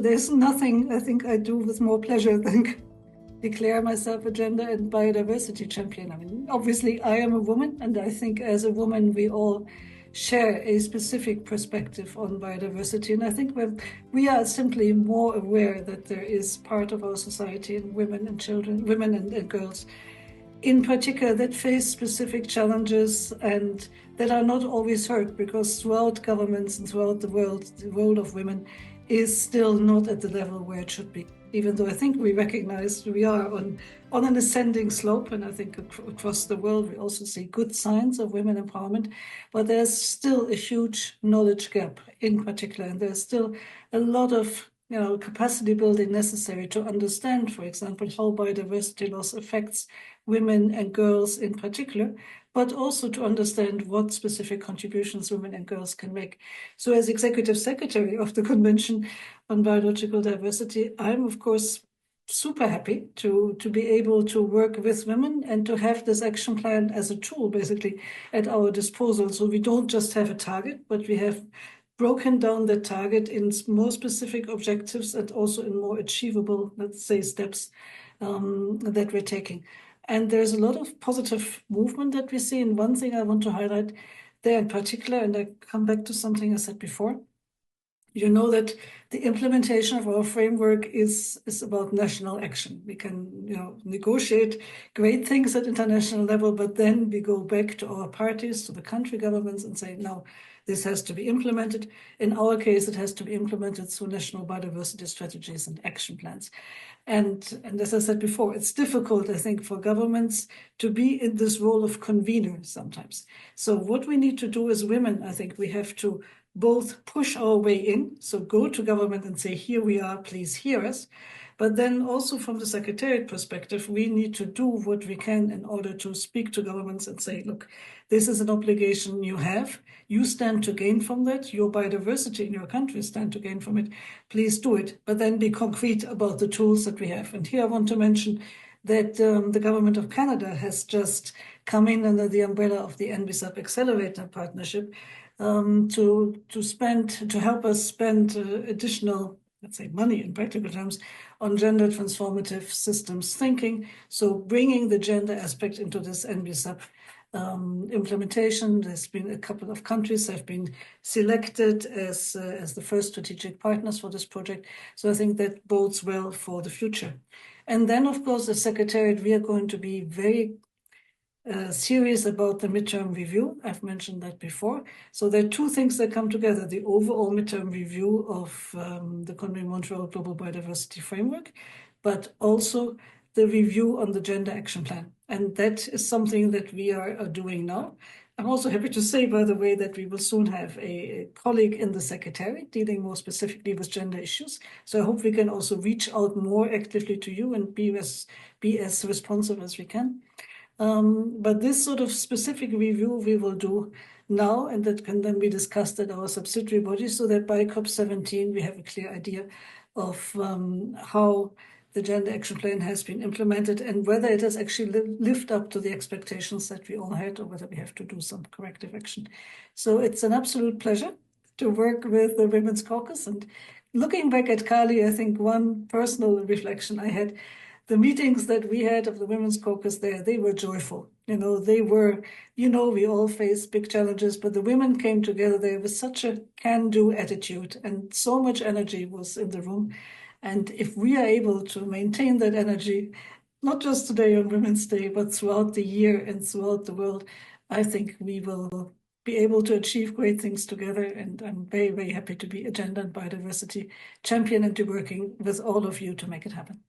There's nothing I think I do with more pleasure than declare myself a gender and biodiversity champion. I mean, obviously I am a woman, and I think as a woman we all share a specific perspective on biodiversity. And I think we are simply more aware that there is part of our society, and women and children, women and girls in particular, that face specific challenges and that are not always heard, because throughout governments and throughout the role of women is still not at the level where it should be. Even though I think we recognize we are on an ascending slope, and I think across the world we also see good signs of women empowerment, but there's still a huge knowledge gap in particular, and there's still a lot of capacity building necessary to understand, for example, how biodiversity loss affects women and girls in particular, but also to understand what specific contributions women and girls can make. So as Executive Secretary of the Convention on Biological Diversity, I'm of course super happy to be able to work with women and to have this action plan as a tool basically at our disposal. So we don't just have a target, but we have broken down the target in more specific objectives and also in more achievable, let's say, steps that we're taking. And there's a lot of positive movement that we see. And one thing I want to highlight there in particular, and I come back to something I said before, you know that the implementation of our framework is about national action. We can negotiate great things at international level, but then we go back to our parties, to the country governments, and say, no, this has to be implemented. In our case, it has to be implemented through national biodiversity strategies and action plans. And as I said before, it's difficult, I think, for governments to be in this role of convener sometimes. So what we need to do as women, I think we have to both push our way in, so go to government and say, here we are, please hear us. But then also from the Secretariat perspective, we need to do what we can in order to speak to governments and say, look, this is an obligation you have. You stand to gain from that. Your biodiversity in your country stand to gain from it. Please do it, but then be concrete about the tools that we have. And here I want to mention that the government of Canada has just come in under the umbrella of the NBSUP Accelerator Partnership to help us spend additional, let's say, money in practical terms on gender transformative systems thinking. So bringing the gender aspect into this NBSUP implementation. There's been a couple of countries have been selected as the first strategic partners for this project. So I think that bodes well for the future. And then, of course, as Secretariat, we are going to be very serious about the midterm review. I've mentioned that before. So there are two things that come together: the overall midterm review of the Conway-Montreal Global Biodiversity Framework, but also the review on the Gender Action Plan. And that is something that we are doing now. I'm also happy to say, by the way, that we will soon have a colleague in the Secretariat dealing more specifically with gender issues. So I hope we can also reach out more actively to you and be as responsive as we can. But this sort of specific review we will do now, and that can then be discussed at our subsidiary bodies, so that by COP17 we have a clear idea of how the Gender Action Plan has been implemented and whether it has actually lived up to the expectations that we all had, or whether we have to do some corrective action. So it's an absolute pleasure to work with the Women's Caucus. And looking back at Kali, I think one personal reflection I had, the meetings that we had of the Women's Caucus there, they were joyful. They were, we all face big challenges, but the women came together there with such a can-do attitude, and so much energy was in the room. And if we are able to maintain that energy, not just today on Women's Day, but throughout the year and throughout the world, I think we will be able to achieve great things together. And I'm very, very happy to be a gender and biodiversity champion and to working with all of you to make it happen.